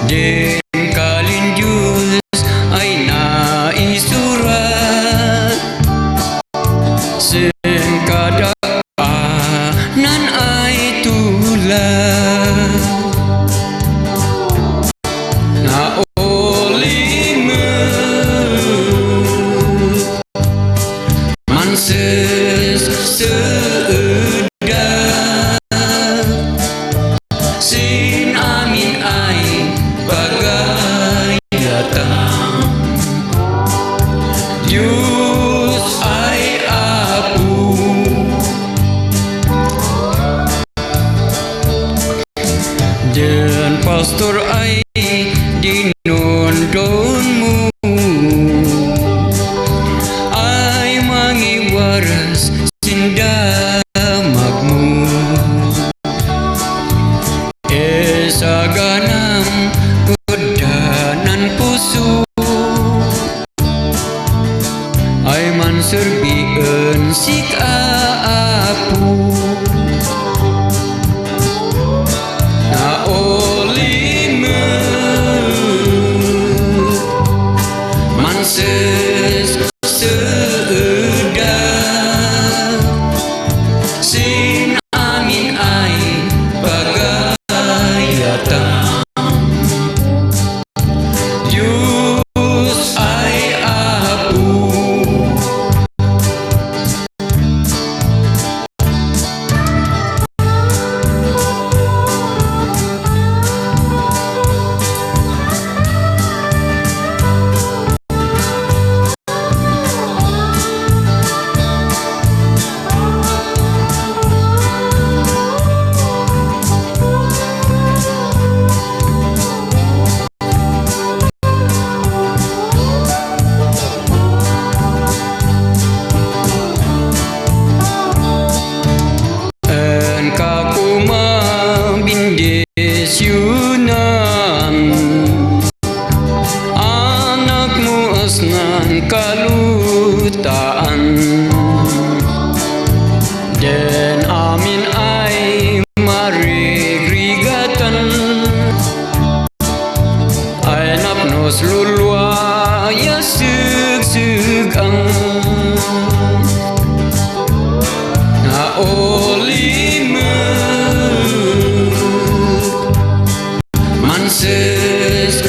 Den kalinjus ay naisurat sen kadaanan ay tulah na olimet manses seedah sin amin ay bagai datang Diyos ay apo dan pastor ay dinondonmu ay mangiwaras sindamagmu esaganang kudanan puso ay manserbien sik apu na olimet manses seedah sin amin ay bagai datang Diyos ay apo Yunan anakmu asnan kalutaan dan amin ay marigatan ay napnos lulwa ya sug-sugang na olimet manses